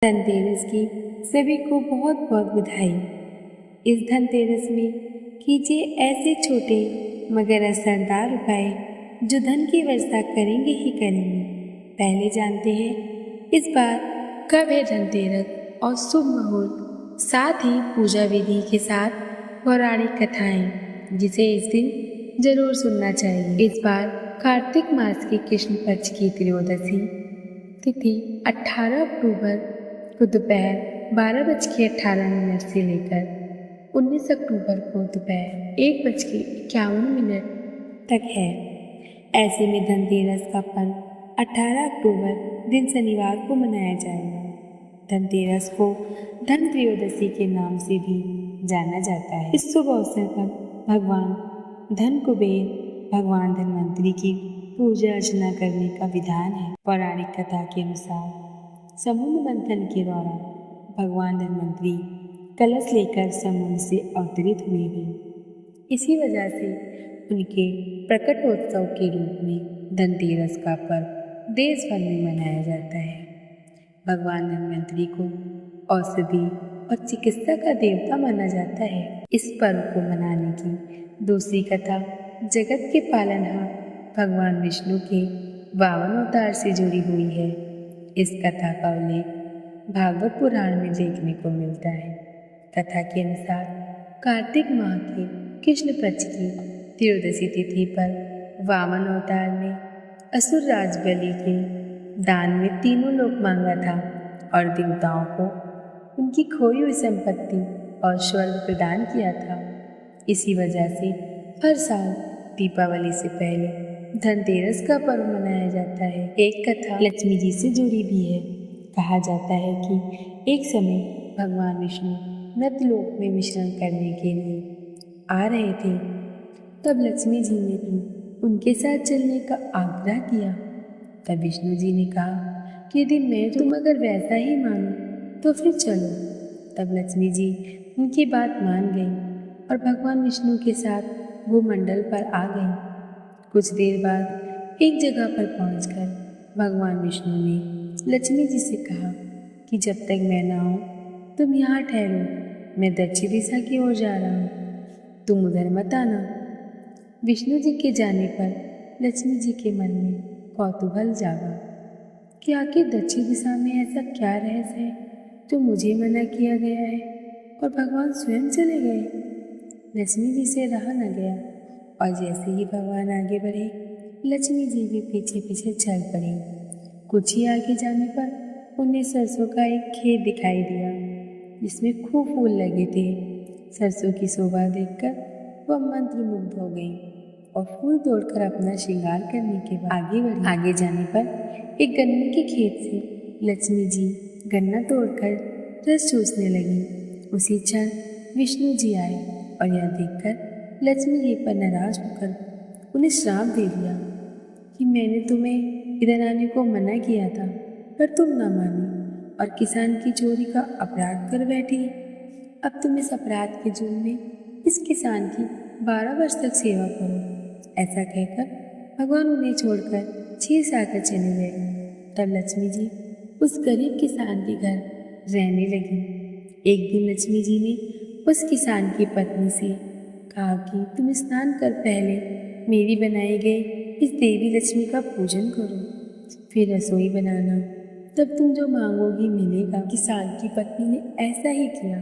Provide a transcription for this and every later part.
धनतेरस की सभी को बहुत बहुत बधाई। इस धनतेरस में कीजिए ऐसे छोटे मगर असरदार उपाय जो धन की वर्षा करेंगे ही करेंगे। पहले जानते हैं इस बार कब है धनतेरस और शुभ मुहूर्त, साथ ही पूजा विधि के साथ पौराणिक कथाएं जिसे इस दिन जरूर सुनना चाहिए। इस बार कार्तिक मास की कृष्ण पक्ष की त्रयोदशी तिथि 18 अक्टूबर को दोपहर 12:18 से लेकर 19 अक्टूबर को दोपहर 1:51 तक है। ऐसे में धनतेरस का पर्व 18 अक्टूबर दिन शनिवार को मनाया जाएगा। धनतेरस को धन त्रयोदशी के नाम से भी जाना जाता है। इस शुभ अवसर पर भगवान धन कुबेर भगवान धनवंतरी की पूजा अर्चना करने का विधान है। पौराणिक कथा के अनुसार समुद्र मंथन के दौरान भगवान धनवंतरी कलश लेकर समुद्र से अवतरित हुए थे। इसी वजह से उनके प्रकटोत्सव के रूप में धनतेरस का पर्व देश भर में मनाया जाता है। भगवान धनवंतरी को औषधि और चिकित्सा का देवता माना जाता है। इस पर्व को मनाने की दूसरी कथा जगत के पालनहार भगवान विष्णु के 52 अवतार से जुड़ी हुई है। इस कथा का उल्लेख भागवत पुराण में देखने को मिलता है। कथा के अनुसार कार्तिक माह के कृष्ण पक्ष की त्रयोदशी तिथि पर वामन अवतार ने असुर राज बलि के दान में तीनों लोक मांगा था और देवताओं को उनकी खोई हुई संपत्ति और स्वर्ग प्रदान किया था। इसी वजह से हर साल दीपावली से पहले धनतेरस का पर्व मनाया जाता है। एक कथा लक्ष्मी जी से जुड़ी भी है। कहा जाता है कि एक समय भगवान विष्णु मृतलोक में विश्राम करने के लिए आ रहे थे। तब लक्ष्मी जी ने भी उनके साथ चलने का आग्रह किया। तब विष्णु जी ने कहा कि यदि मैं तुम अगर वैसा ही मानो तो फिर चलो। तब लक्ष्मी जी उनकी बात मान गई और भगवान विष्णु के साथ वो मंडल पर आ गई। कुछ देर बाद एक जगह पर पहुंचकर भगवान विष्णु ने लक्ष्मी जी से कहा कि जब तक मैं ना आऊं तुम यहाँ ठहरो, मैं दक्षिण दिशा की ओर जा रहा हूँ, तुम उधर मत आना। विष्णु जी के जाने पर लक्ष्मी जी के मन में कौतूहल जागा कि आखिर दक्षिण दिशा में ऐसा क्या रहस्य है जो मुझे मना किया गया है और भगवान स्वयं चले गए। लक्ष्मी जी से रहा न गया और जैसे ही भगवान आगे बढ़े लक्ष्मी जी भी पीछे पीछे चल पड़ी। कुछ ही आगे जाने पर उन्हें सरसों का एक खेत दिखाई दिया जिसमें खूब फूल लगे थे। सरसों की शोभा देखकर वह मंत्रमुग्ध हो गई और फूल तोड़कर अपना श्रृंगार करने के बाद आगे बढ़ी। आगे जाने पर एक गन्ने के खेत से लक्ष्मी जी गन्ना तोड़कर रस चूसने लगी। उसी क्षण विष्णु जी आए और यह देखकर लक्ष्मी जी पर नाराज होकर उन्हें श्राप दे दिया कि मैंने तुम्हें इधर आने को मना किया था पर तुम ना मानी और किसान की चोरी का अपराध कर बैठी। अब तुम इस अपराध के जुर्म में इस किसान की 12 वर्ष तक सेवा करो। ऐसा कहकर भगवान उन्हें छोड़कर क्षीर सागर चले गए। तब लक्ष्मी जी उस गरीब किसान के घर रहने लगी। एक दिन लक्ष्मी जी ने उस किसान की पत्नी से कहा कि तुम स्नान कर पहले मेरी बनाई गई इस देवी लक्ष्मी का पूजन करो, फिर रसोई बनाना, तब तुम जो मांगोगी मिलेगा। किसान की पत्नी ने ऐसा ही किया।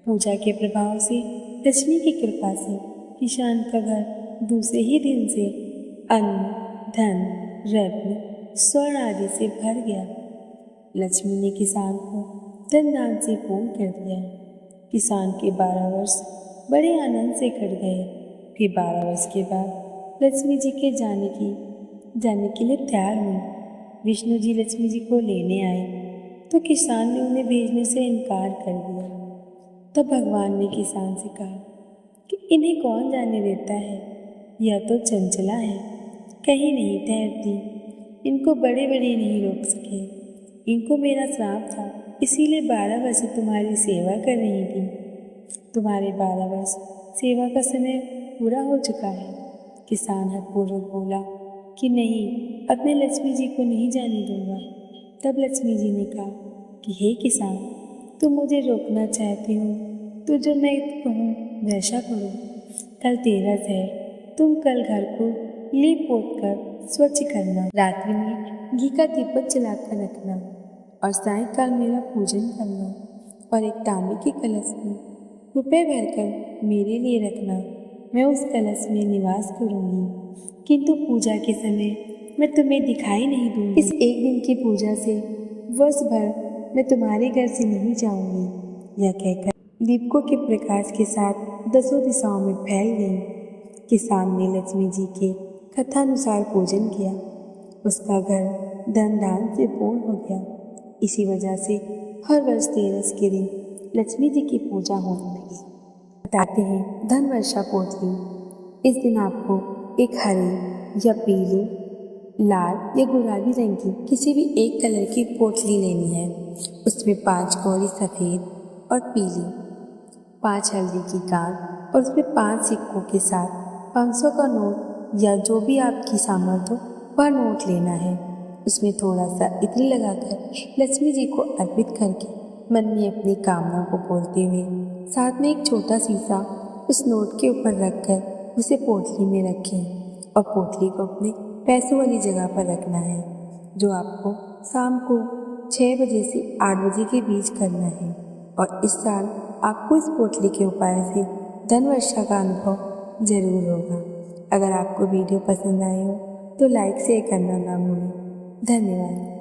पूजा के प्रभाव से लक्ष्मी की कृपा से किसान का घर दूसरे ही दिन से अन्न, धन, रत्न, स्वर्ण आदि से भर गया। लक्ष्मी ने किसान को धन दान से पूर्ण कर दिया। किसान के 12 वर्ष बड़े आनंद से कट गए। फिर 12 वर्ष के बाद लक्ष्मी जी के जाने के लिए तैयार हुई। विष्णु जी लक्ष्मी जी को लेने आए तो किसान ने उन्हें भेजने से इनकार कर दिया। तब भगवान ने किसान से कहा कि इन्हें कौन जाने देता है, यह तो चंचला है, कहीं नहीं ठहरती, इनको बड़े बड़े नहीं रोक सके। इनको मेरा श्राप था, इसीलिए 12 वर्ष तुम्हारी सेवा कर रही थी। तुम्हारे 12 वर्ष सेवा का समय पूरा हो चुका है। किसान हठपूर्वक बोला कि नहीं, अब मैं लक्ष्मी जी को नहीं जाने दूंगा। तब लक्ष्मी जी ने कहा कि हे किसान, तुम मुझे रोकना चाहते हो तो जो मैं कहूँ वैसा करो। कल तेरस है, तुम कल घर को लीप पोत कर स्वच्छ करना, रात्रि में घी का दीपक जलाकर रखना और सायंकाल मेरा पूजन करना और एक तांबे के कलश में रुपए भरकर मेरे लिए रखना। मैं उस कलश में निवास करूंगी, किंतु पूजा के समय मैं तुम्हें दिखाई नहीं दूंगी। इस एक दिन की पूजा से वर्ष भर मैं तुम्हारे घर से नहीं जाऊंगी। यह कहकर दीपकों के प्रकाश के साथ दसों दिशाओं में फैल गई। किसान ने लक्ष्मी जी के कथानुसार पूजन किया। उसका घर धन धान से पूर्ण हो गया। इसी वजह से हर वर्ष तेरस के दिन लक्ष्मी जी की पूजा होने लगी। बताते हैं धन वर्षा पोतली। इस दिन आपको एक हरे या पीले, लाल या गुलाबी रंग की किसी भी एक कलर की पोटली लेनी है। उसमें 5 कौड़ी सफ़ेद और पीली, 5 हल्दी की गांठ और उसमें 5 सिक्कों के साथ 500 का नोट या जो भी आपकी सामर्थ्य हो वह नोट लेना है। उसमें थोड़ा सा इत्र लगाकर लक्ष्मी जी को अर्पित करके मन में अपनी कामना को बोलते हुए साथ में एक छोटा शीशा उस नोट के ऊपर रखकर उसे पोटली में रखें और पोटली को अपने पैसों वाली जगह पर रखना है, जो आपको शाम को 6 बजे से 8 बजे के बीच करना है। और इस साल आपको इस पोटली के उपाय से धन वर्षा का अनुभव जरूर होगा। अगर आपको वीडियो पसंद आए हो तो लाइक शेयर करना ना भूलें। धन्यवाद।